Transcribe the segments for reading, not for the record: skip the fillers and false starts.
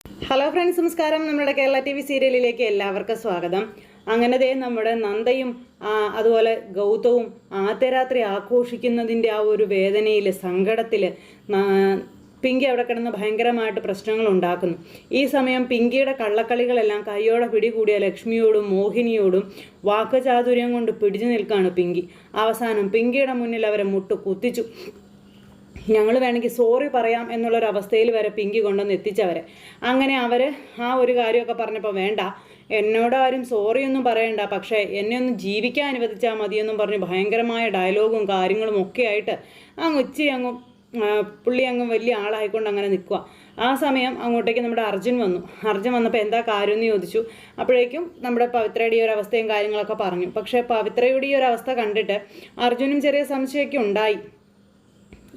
Hello friends, നമസ്കാരം. നമ്മുടെ Kerala TV സീരിയലിലേക്ക് എല്ലാവർക്കും സ്വാഗതം. അങ്ങനെ നമ്മുടെ നന്ദയും അതുപോലെ ഗൗതവും ആദ്യരാത്രി ആഘോഷിക്കുന്നതിൻ്റെ ആ ഒരു വേദനയിൽ, സങ്കടത്തിൽ പിങ്കി അവിടെ കിടന്ന് ഭയങ്കരമായിട്ട് പ്രശ്നങ്ങൾ ഉണ്ടാക്കുന്നു. ഈ സമയം പിങ്കിയുടെ കള്ളക്കളികളെല്ലാം കൈയോടെ പിടികൂടിയ ലക്ഷ്മിയോടും മോഹിനിയോടും വാക്കുചാതുര്യം കൊണ്ട് പിടിച്ചു നിൽക്കുകയാണ് പിങ്കി. അവസാനം പിങ്കിയുടെ മുന്നിൽ അവരെ മുട്ട് കുത്തിച്ചു. ഞങ്ങൾ വേണമെങ്കിൽ സോറി പറയാം എന്നുള്ളൊരവസ്ഥയിൽ വരെ പിങ്കി കൊണ്ടുവന്ന് എത്തിച്ചവരെ. അങ്ങനെ അവർ ആ ഒരു കാര്യമൊക്കെ പറഞ്ഞപ്പോൾ, വേണ്ട, എന്നോട് ആരും സോറിയൊന്നും പറയണ്ട, പക്ഷേ എന്നെ ഒന്ന് ജീവിക്കാൻ അനുവദിച്ചാൽ മതിയെന്നും പറഞ്ഞ് ഭയങ്കരമായ ഡയലോഗും കാര്യങ്ങളും ഒക്കെ ആയിട്ട് അങ്ങ് പുള്ളി അങ്ങ് വലിയ ആളായിക്കൊണ്ട് അങ്ങനെ നിൽക്കുക. ആ സമയം അങ്ങോട്ടേക്ക് നമ്മുടെ അർജുൻ വന്നു. അർജുൻ വന്നപ്പോൾ എന്താ കാര്യം എന്ന് ചോദിച്ചു. അപ്പോഴേക്കും നമ്മുടെ പവിത്രയുടെ ഒരു അവസ്ഥയും കാര്യങ്ങളൊക്കെ പറഞ്ഞു. പക്ഷേ പവിത്രയുടെ ഈ ഒരു അവസ്ഥ കണ്ടിട്ട് അർജുനും ചെറിയ സംശയമൊക്കെ ഉണ്ടായി,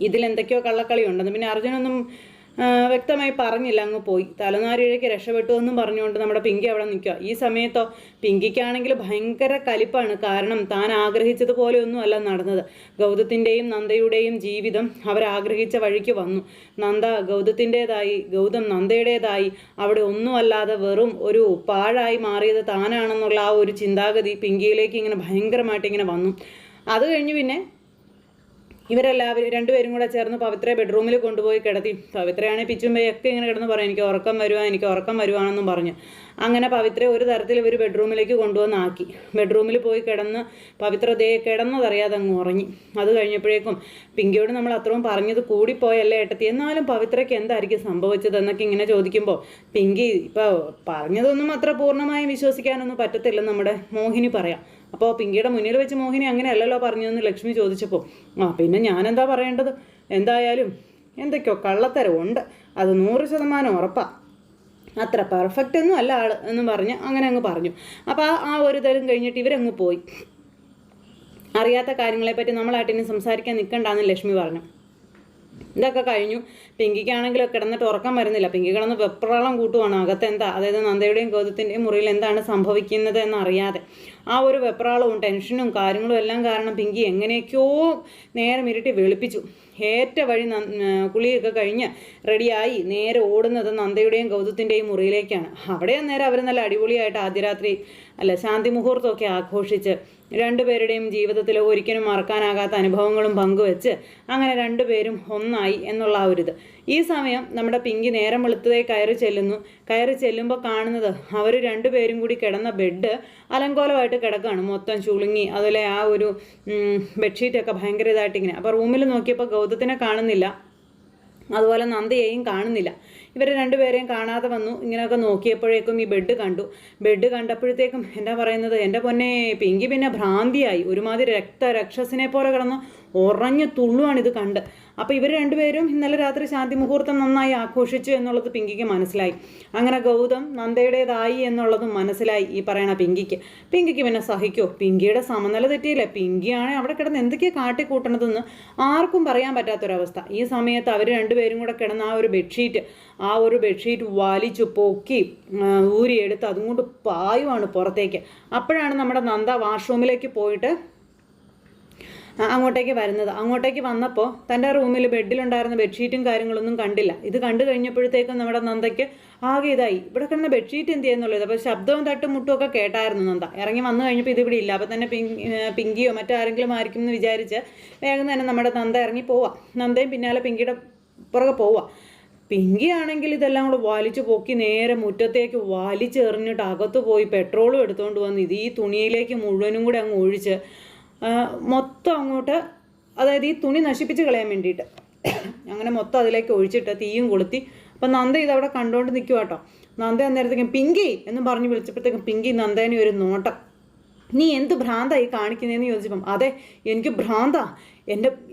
ഇതിലെന്തൊക്കെയോ കള്ളക്കളി ഉണ്ടെന്ന്. പിന്നെ അർജുനൊന്നും വ്യക്തമായി പറഞ്ഞില്ല, അങ്ങ് പോയി. തലനാരിഴയ്ക്ക് രക്ഷപ്പെട്ടു എന്നും പറഞ്ഞുകൊണ്ട് നമ്മുടെ പിങ്കി അവിടെ നിൽക്കുക. ഈ സമയത്തോ പിങ്കിക്കാണെങ്കിൽ ഭയങ്കര കലിപ്പാണ്. കാരണം താൻ ആഗ്രഹിച്ചതുപോലെയൊന്നും അല്ല നടന്നത്. ഗൗതത്തിൻ്റെയും നന്ദയുടെയും ജീവിതം അവരാഗ്രഹിച്ച വഴിക്ക് വന്നു. നന്ദ ഗൗതത്തിൻ്റേതായി, ഗൗതം നന്ദയുടേതായി. അവിടെ ഒന്നുമല്ലാതെ വെറും ഒരു പാഴായി മാറിയത് താനാണെന്നുള്ള ആ ഒരു ചിന്താഗതി പിങ്കിയിലേക്ക് ഇങ്ങനെ ഭയങ്കരമായിട്ട് ഇങ്ങനെ വന്നു. അത് കഴിഞ്ഞ് പിന്നെ ഇവരെല്ലാവരും രണ്ടുപേരും കൂടെ ചേർന്ന് പവിത്രയെ ബെഡ്റൂമിൽ കൊണ്ടുപോയി കിടത്തി. പവിത്രയാണെങ്കിൽ പിച്ചുമ്പയൊക്കെ ഇങ്ങനെ കിടന്ന് പറയും, എനിക്ക് ഉറക്കം വരുവാണെന്നും പറഞ്ഞു. അങ്ങനെ പവിത്രയെ ഒരു തരത്തിൽ ഇവർ ബെഡ്റൂമിലേക്ക് കൊണ്ടുവന്നാക്കി. ബെഡ്റൂമിൽ പോയി കിടന്ന് പവിത്ര കിടന്നതറിയാതെ അങ്ങ് ഉറങ്ങി. അത് കഴിഞ്ഞപ്പോഴേക്കും പിങ്കിയോട് നമ്മൾ അത്രയും പറഞ്ഞത് കൂടിപ്പോയല്ലേ ഏട്ടത്തി, എന്നാലും പവിത്രയ്ക്ക് എന്തായിരിക്കും സംഭവിച്ചത് എന്നൊക്കെ ഇങ്ങനെ ചോദിക്കുമ്പോൾ പിങ്കി ഇപ്പോൾ പറഞ്ഞതൊന്നും അത്ര പൂർണ്ണമായും വിശ്വസിക്കാനൊന്നും പറ്റത്തില്ലെന്ന് നമ്മുടെ മോഹിനി പറയാം. അപ്പോൾ പിങ്കിയുടെ മുന്നിൽ വെച്ച് മോഹിനി അങ്ങനെ അല്ലല്ലോ പറഞ്ഞതെന്ന് ലക്ഷ്മി ചോദിച്ചപ്പോൾ, പിന്നെ ഞാനെന്താ പറയേണ്ടത്, എന്തായാലും എന്തൊക്കെയോ കള്ളത്തരമുണ്ട്, അത് 100% ഉറപ്പാണ്, അത്ര പെർഫെക്റ്റ് ഒന്നും അല്ല ആൾ എന്നും പറഞ്ഞ് അങ്ങനെ അങ്ങ് പറഞ്ഞു. അപ്പോൾ ആ ഒരു തരം കഴിഞ്ഞിട്ട് ഇവരങ്ങ് പോയി. അറിയാത്ത കാര്യങ്ങളെപ്പറ്റി നമ്മളായിട്ടിനി സംസാരിക്കാൻ നിൽക്കണ്ടെന്ന് ലക്ഷ്മി പറഞ്ഞു. ഇതൊക്കെ കഴിഞ്ഞു. പിങ്കിക്കാണെങ്കിൽ കിടന്നിട്ട് ഉറക്കം വരുന്നില്ല. പിങ്കി കിടന്ന് വെപ്രാളം കൂട്ടുവാണ്. അകത്തെന്താ, അതായത് നന്ദയുടെയും ഗൗതത്തിൻ്റെയും മുറിയിൽ എന്താണ് സംഭവിക്കുന്നത് എന്നറിയാതെ ആ ഒരു വെപ്രാളവും ടെൻഷനും കാര്യങ്ങളും എല്ലാം കാരണം പിങ്കി എങ്ങനെയൊക്കെയോ നേരം ഇരുട്ടി വെളുപ്പിച്ചു. ഏറ്റ വഴി കുളിയൊക്കെ കഴിഞ്ഞ് റെഡിയായി നേരെ ഓടുന്നത് നന്ദയുടെയും ഗൗതത്തിൻ്റെയും മുറിയിലേക്കാണ്. അവിടെ നേരെ അവർ നല്ല അടിപൊളിയായിട്ട് ആദ്യരാത്രി ശാന്തി മുഹൂർത്തമൊക്കെ ആഘോഷിച്ച് രണ്ടുപേരുടെയും ജീവിതത്തിൽ ഒരിക്കലും മറക്കാനാകാത്ത അനുഭവങ്ങളും പങ്കുവെച്ച് അങ്ങനെ രണ്ടുപേരും ഒന്നായി എന്നുള്ള ആ ഒരിത്. ഈ സമയം നമ്മുടെ പിങ്കി നേരം വെളുത്തതേ കയറി ചെല്ലുമ്പോൾ കാണുന്നത് അവർ രണ്ടുപേരും കൂടി കിടന്ന ബെഡ് അലങ്കോലമായിട്ട് കിടക്കുകയാണ്. മൊത്തം ചുളുങ്ങി, അതുപോലെ ആ ഒരു ബെഡ്ഷീറ്റൊക്കെ ഭയങ്കര ഇതായിട്ട് ഇങ്ങനെ. അപ്പോൾ റൂമിൽ നോക്കിയപ്പോൾ ഗൗതത്തിനെ കാണുന്നില്ല, അതുപോലെ നന്ദയെയും കാണുന്നില്ല. ഇവർ രണ്ടുപേരെയും കാണാതെ വന്നു. ഇങ്ങനെയൊക്കെ നോക്കിയപ്പോഴേക്കും ഈ ബെഡ് കണ്ടപ്പോഴത്തേക്കും എന്താ പറയുന്നത്, എൻ്റെ പൊന്നെ പിങ്കി പിന്നെ ഭ്രാന്തിയായി. ഒരുമാതിരി രക്തരക്ഷസിനെ പോലെ കിടന്ന് ഉറഞ്ഞു തുള്ളുവാണ് ഇത് കണ്ട്. അപ്പോൾ ഇവർ രണ്ടുപേരും ഇന്നലെ രാത്രി ശാന്തി മുഹൂർത്തം നന്നായി ആഘോഷിച്ചു എന്നുള്ളത് പിങ്കിക്ക് മനസ്സിലായി. അങ്ങനെ ഗൗതം നന്ദയുടേതായി എന്നുള്ളതും മനസ്സിലായി ഈ പറയണ പിങ്കിക്ക് പിന്നെ സഹിക്കോ? പിങ്കിയുടെ സമനില തെറ്റിയില്ലേ? പിങ്കിയാണ് അവിടെ കിടന്ന് എന്തൊക്കെയാണ് കാട്ടിക്കൂട്ടണതെന്ന് ആർക്കും പറയാൻ പറ്റാത്തൊരവസ്ഥ. ഈ സമയത്ത് അവർ രണ്ടുപേരും കൂടെ കിടന്ന ആ ഒരു ബെഡ്ഷീറ്റ് വലിച്ചു പൊക്കി ഊരിയെടുത്ത് അതും കൊണ്ട് പായുവാണ് പുറത്തേക്ക്. അപ്പോഴാണ് നമ്മുടെ നന്ദ വാഷ്റൂമിലേക്ക് പോയിട്ട് അങ്ങോട്ടേക്ക് വന്നപ്പോൾ തൻ്റെ റൂമിൽ ബെഡിലുണ്ടായിരുന്ന ബെഡ്ഷീറ്റും കാര്യങ്ങളൊന്നും കണ്ടില്ല. ഇത് കണ്ടു കഴിഞ്ഞപ്പോഴത്തേക്കും നമ്മുടെ നന്ദയ്ക്ക് ആകെ ഇതായി, ഇവിടെ കിടന്ന ബെഡ്ഷീറ്റ് എന്ത് ചെയ്യുന്നുള്ളത്. അപ്പോൾ ശബ്ദവും തട്ടും മുട്ടും ഒക്കെ കേട്ടായിരുന്നു നന്ദ. ഇറങ്ങി വന്നു കഴിഞ്ഞപ്പോൾ ഇതിവിടെ ഇല്ല. അപ്പോൾ തന്നെ പിങ്കിയോ മറ്റാരെങ്കിലും ആയിരിക്കും എന്ന് വിചാരിച്ച് വേഗം തന്നെ നമ്മുടെ നന്ദ ഇറങ്ങി പോവാം. നന്ദയും പിന്നാലെ പിങ്കിയുടെ പുറകെ പോവാം. പിങ്കിയാണെങ്കിൽ ഇതെല്ലാം കൂടെ വലിച്ചു പൊക്കി നേരെ മുറ്റത്തേക്ക് വലിച്ചെറിഞ്ഞിട്ട് അകത്ത് പോയി പെട്രോളും എടുത്തുകൊണ്ട് വന്ന് ഇത് ഈ തുണിയിലേക്ക് മുഴുവനും കൂടെ അങ്ങ് ഒഴിച്ച് മൊത്തം അങ്ങോട്ട്, അതായത് ഈ തുണി നശിപ്പിച്ച് കളയാൻ വേണ്ടിയിട്ട് അങ്ങനെ മൊത്തം അതിലേക്ക് ഒഴിച്ചിട്ട് തീയും കൊളുത്തി. അപ്പം നന്ദ ഇതവിടെ കണ്ടുകൊണ്ട് നിൽക്കുക കേട്ടോ. നന്ദ അന്നേരത്തേക്കും പിങ്കി എന്ന് പറഞ്ഞ് വിളിച്ചപ്പോഴത്തേക്കും പിങ്കി നന്ദേനെ ഒരു നോട്ടം, നീ എന്ത് ഭ്രാന്തായി കാണിക്കുന്നതെന്ന് ചോദിച്ചപ്പം, അതെ എനിക്ക് ഭ്രാന്താ,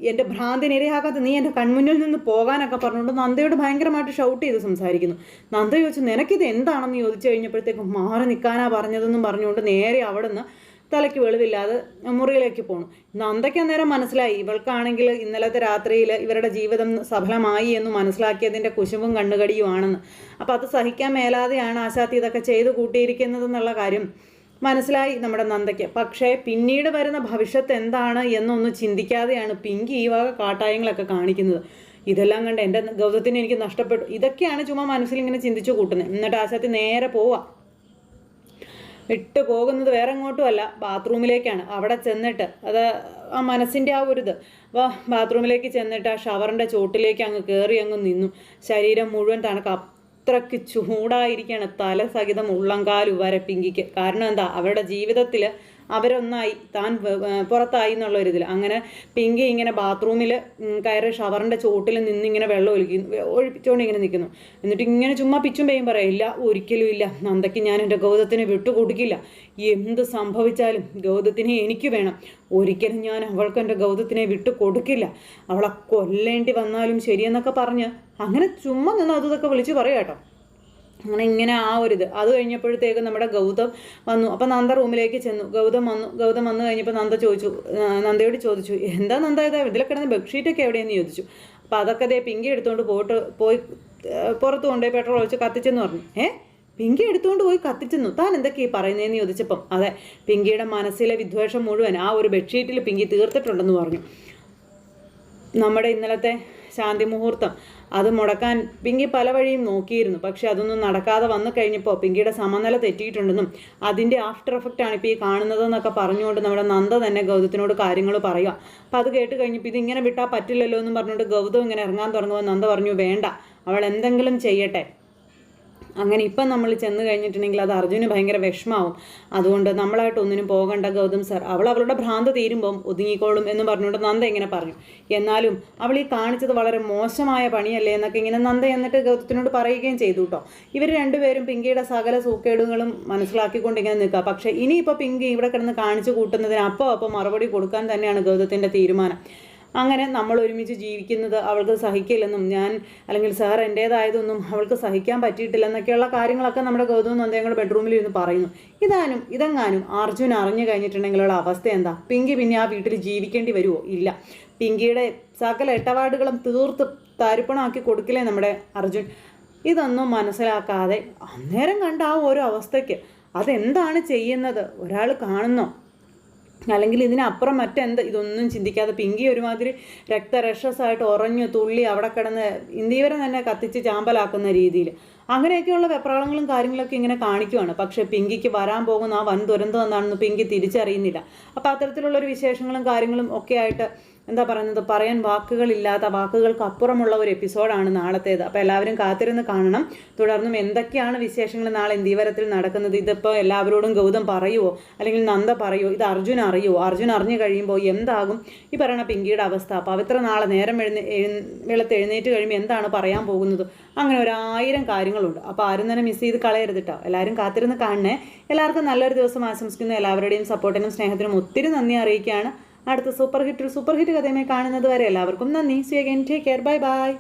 എൻ്റെ ഭ്രാന്തിനിരയാകാത്ത നീ എൻ്റെ കൺമുന്നിൽ നിന്ന് പോകാനൊക്കെ പറഞ്ഞുകൊണ്ട് നന്ദയോട് ഭയങ്കരമായിട്ട് ഷൗട്ട് ചെയ്ത് സംസാരിക്കുന്നു. നന്ദ ചോദിച്ചു, നിനക്കിത് എന്താണെന്ന് ചോദിച്ചു കഴിഞ്ഞപ്പോഴത്തേക്കും മാറി നിൽക്കാനാ പറഞ്ഞതെന്നും പറഞ്ഞുകൊണ്ട് നേരെ അവിടെ നിന്ന് തലയ്ക്ക് വെളിവില്ലാതെ മുറിയിലേക്ക് പോണു. നന്ദയ്ക്ക് അന്നേരം മനസ്സിലായി ഇവൾക്കാണെങ്കിൽ ഇന്നലത്തെ രാത്രിയിൽ ഇവരുടെ ജീവിതം സഫലമായി എന്ന് മനസ്സിലാക്കിയതിൻ്റെ കുശുമ്പും കണ്ണുകടിയുമാണെന്ന്. അപ്പോൾ അത് സഹിക്കാൻ മേലാതെയാണ് ആശാത്തി ഇതൊക്കെ ചെയ്തു കൂട്ടിയിരിക്കുന്നതെന്നുള്ള കാര്യം മനസ്സിലായി നമ്മുടെ നന്ദയ്ക്ക്. പക്ഷേ പിന്നീട് വരുന്ന ഭവിഷ്യത്ത് എന്താണ് എന്നൊന്നും ചിന്തിക്കാതെയാണ് പിങ്കി ഈ വക കാട്ടായങ്ങളൊക്കെ കാണിക്കുന്നത്. ഇതെല്ലാം കണ്ട് എൻ്റെ ഗൗതത്തിനെ എനിക്ക് നഷ്ടപ്പെട്ടു. ഇതൊക്കെയാണ് ചുമ്മാ മനസ്സിൽ ഇങ്ങനെ ചിന്തിച്ചു കൂട്ടുന്നത്. എന്നിട്ട് ആശാത്തി നേരെ പോവാ. ഇട്ട് പോകുന്നത് വേറെ എങ്ങോട്ടും അല്ല, ബാത്റൂമിലേക്കാണ്. അവിടെ ചെന്നിട്ട് അത് ആ മനസ്സിൻ്റെ ആ ഒരു ഇത് ബാത്റൂമിലേക്ക് ചെന്നിട്ട് ആ ഷവറിൻ്റെ ചോട്ടിലേക്ക് അങ്ങ് കയറി അങ്ങ് നിന്നു. ശരീരം മുഴുവൻ തണുക്ക, അത്രയ്ക്ക് ചൂടായിരിക്കുകയാണ്. തല സഹിതം ഉള്ളംകാല് വരെ പിങ്കിക്ക്. കാരണം എന്താ, അവരുടെ ജീവിതത്തിൽ അവരൊന്നായി, താൻ പുറത്തായി എന്നുള്ളൊരിതിൽ. അങ്ങനെ പിങ്കി ഇങ്ങനെ ബാത്റൂമിൽ കയറി ഷവറിൻ്റെ ചോട്ടിൽ നിന്നിങ്ങനെ വെള്ളം ഒഴിപ്പിച്ചുകൊണ്ട് ഇങ്ങനെ നിൽക്കുന്നു. എന്നിട്ട് ഇങ്ങനെ ചുമ്മാ പിച്ചും പേയും പറയില്ല, ഒരിക്കലും ഇല്ല, നന്ദയ്ക്ക് ഞാൻ എൻ്റെ ഗൗതത്തിനെ വിട്ടുകൊടുക്കില്ല. എന്ത് സംഭവിച്ചാലും ഗൗതത്തിനെ എനിക്ക് വേണം. ഒരിക്കലും ഞാൻ അവൾക്ക് എൻ്റെ ഗൗതത്തിനെ വിട്ടു കൊടുക്കില്ല. അവളെ കൊല്ലേണ്ടി വന്നാലും ശരിയെന്നൊക്കെ പറഞ്ഞ് അങ്ങനെ ചുമ്മാ നിന്ന് അതൊക്കെ വിളിച്ച് പറയാം കേട്ടോ. അങ്ങനെ ഇങ്ങനെ ആ ഒരിത്. അത് കഴിഞ്ഞപ്പോഴത്തേക്ക് നമ്മുടെ ഗൗതം വന്നു. അപ്പം നന്ദ റൂമിലേക്ക് ചെന്നു. ഗൗതം വന്നു കഴിഞ്ഞപ്പോൾ നന്ദയോട് ചോദിച്ചു, എന്താ നന്ദ ഇതാ ഇതിലെ കിടന്ന് ബെഡ്ഷീറ്റൊക്കെ എവിടെയെന്ന് ചോദിച്ചു. അപ്പോൾ അതൊക്കെ അതേ പിങ്കി എടുത്തുകൊണ്ട് പോയി പുറത്ത് കൊണ്ടുപോയി പെട്രോൾ ഒഴിച്ച് കത്തിച്ചെന്ന് പറഞ്ഞു. പിങ്കി എടുത്തുകൊണ്ട് പോയി കത്തിച്ചെന്നു, താൻ എന്തൊക്കെയാ പറയുന്നതെന്ന് ചോദിച്ചപ്പം അതെ, പിങ്കിയുടെ മനസ്സിലെ വിദ്വേഷം മുഴുവൻ ആ ഒരു ബെഡ്ഷീറ്റിൽ പിങ്കി തീർത്തിട്ടുണ്ടെന്ന് പറഞ്ഞു. നമ്മുടെ ഇന്നലത്തെ ശാന്തി മുഹൂർത്തം അത് മുടക്കാൻ പിങ്കി പല വഴിയും നോക്കിയിരുന്നു. പക്ഷെ അതൊന്നും നടക്കാതെ വന്നു കഴിഞ്ഞപ്പോൾ പിങ്കിയുടെ സമനില തെറ്റിയിട്ടുണ്ടെന്നും അതിൻ്റെ ആഫ്റ്റർ എഫക്റ്റാണ് ഇപ്പോൾ ഈ കാണുന്നതെന്നൊക്കെ പറഞ്ഞുകൊണ്ട് നമ്മുടെ നന്ദ തന്നെ ഗൗതത്തിനോട് കാര്യങ്ങൾ പറയുക. അപ്പോൾ അത് കേട്ട് കഴിഞ്ഞപ്പോൾ ഇതിങ്ങനെ വിട്ടാൽ പറ്റില്ലല്ലോ എന്നും പറഞ്ഞുകൊണ്ട് ഗൗതം ഇങ്ങനെ ഇറങ്ങാൻ തുടങ്ങുമ്പോൾ നന്ദ പറഞ്ഞു, വേണ്ട, അവൾ എന്തെങ്കിലും ചെയ്യട്ടെ. അങ്ങനെ ഇപ്പം നമ്മൾ ചെന്ന് കഴിഞ്ഞിട്ടുണ്ടെങ്കിൽ അത് അർജുന് ഭയങ്കര വിഷമാവും. അതുകൊണ്ട് നമ്മളായിട്ട് ഒന്നിനും പോകണ്ട ഗൗതം സർ, അവളുടെ ഭ്രാന്ത് തീരുമ്പം ഒതുങ്ങിക്കോളും എന്ന് പറഞ്ഞുകൊണ്ട് നന്ദ ഇങ്ങനെ പറഞ്ഞു. എന്നാലും അവൾ ഈ കാണിച്ചത് വളരെ മോശമായ പണിയല്ലേ എന്നൊക്കെ ഇങ്ങനെ നന്ദ എന്നിട്ട് ഗൗതത്തിനോട് പറയുകയും ചെയ്തു കേട്ടോ. ഇവർ രണ്ടുപേരും പിങ്കിയുടെ സകല സൂക്കേടുകളും മനസ്സിലാക്കിക്കൊണ്ട് ഇങ്ങനെ നിൽക്കുക. പക്ഷേ ഇനിയിപ്പോൾ പിങ്കി ഇവിടെ കിടന്ന് കാണിച്ചു കൂട്ടുന്നതിന് അപ്പോൾ മറുപടി കൊടുക്കാൻ തന്നെയാണ് ഗൗതത്തിൻ്റെ തീരുമാനം. അങ്ങനെ നമ്മൾ ഒരുമിച്ച് ജീവിക്കുന്നത് അവൾക്ക് സഹിക്കില്ലെന്നും അല്ലെങ്കിൽ സാർ എൻ്റേതായതൊന്നും അവൾക്ക് സഹിക്കാൻ പറ്റിയിട്ടില്ലെന്നൊക്കെയുള്ള കാര്യങ്ങളൊക്കെ നമ്മുടെ ഗൗതം നന്ദയും കൂടെ ബെഡ്റൂമിൽ ഇരുന്ന് പറയുന്നു. ഇതെങ്ങാനും അർജുൻ അറിഞ്ഞു കഴിഞ്ഞിട്ടുണ്ടെങ്കിലുള്ള അവസ്ഥ എന്താ? പിങ്കി പിന്നെ ആ വീട്ടിൽ ജീവിക്കേണ്ടി വരുമോ? ഇല്ല. പിങ്കിയുടെ സകല ഇടപാടുകളും തീർത്ത് തരിപ്പണമാക്കി കൊടുക്കില്ലേ നമ്മുടെ അർജുൻ? ഇതൊന്നും മനസ്സിലാക്കാതെ അന്നേരം കണ്ട ആ ഓരോ അവസ്ഥയ്ക്ക് അതെന്താണ് ചെയ്യുന്നത്? ഒരാൾ കാണുന്നോ അല്ലെങ്കിൽ ഇതിനപ്പുറം മറ്റെന്ത്? ഇതൊന്നും ചിന്തിക്കാതെ പിങ്കി ഒരുമാതിരി രക്തരക്ഷസായിട്ട് ഉറഞ്ഞു തുള്ളി അവിടെ കിടന്ന് ഇന്ത്യവരെ തന്നെ കത്തിച്ച് ചാമ്പലാക്കുന്ന രീതിയിൽ അങ്ങനെയൊക്കെയുള്ള വെപ്രാളങ്ങളും കാര്യങ്ങളൊക്കെ ഇങ്ങനെ കാണിക്കുവാണ്. പക്ഷേ പിങ്കിക്ക് വരാൻ പോകുന്ന ആ വൻ ദുരന്തം എന്താണെന്ന് പിങ്കി തിരിച്ചറിയുന്നില്ല. അപ്പോൾ അത്തരത്തിലുള്ളൊരു വിശേഷങ്ങളും കാര്യങ്ങളും ഒക്കെ ആയിട്ട് എന്താ പറയുന്നത്, പറയാൻ വാക്കുകളില്ലാത്ത, വാക്കുകൾക്ക് അപ്പുറമുള്ള ഒരു എപ്പിസോഡാണ് നാളത്തേത്. അപ്പോൾ എല്ലാവരും കാത്തിരുന്ന് കാണണം. തുടർന്നും എന്തൊക്കെയാണ് വിശേഷങ്ങൾ നാളെ ഇന്ത്യവരത്തിൽ നടക്കുന്നത്, ഇതിപ്പോൾ എല്ലാവരോടും ഗൗതം പറയുമോ അല്ലെങ്കിൽ നന്ദ പറയുമോ, ഇത് അർജുൻ അറിയുമോ, അർജുൻ അറിഞ്ഞു കഴിയുമ്പോൾ എന്താകും ഈ പറയുന്ന പിങ്കിയുടെ അവസ്ഥ? പവിത്ര നാളെ നേരം വെളുത്ത് എഴുന്നേറ്റ് കഴിയുമ്പോൾ എന്താണ് പറയാൻ പോകുന്നത്? അങ്ങനെ 1000 കാര്യങ്ങളുണ്ട്. അപ്പോൾ ആരും തന്നെ മിസ് ചെയ്ത് കളയരുത് കേട്ടോ. എല്ലാവരും കാത്തിരുന്ന് കാണണേ. എല്ലാവർക്കും നല്ലൊരു ദിവസം ആശംസിക്കുന്നു. എല്ലാവരുടെയും സപ്പോർട്ടിനും സ്നേഹത്തിനും ഒത്തിരി നന്ദി അറിയിക്കുകയാണ്. അടുത്ത സൂപ്പർ ഹിറ്റ് കഥയുമായി കാണുന്നത് വരെ എല്ലാവർക്കും നന്ദി. See again. Take care. Bye by.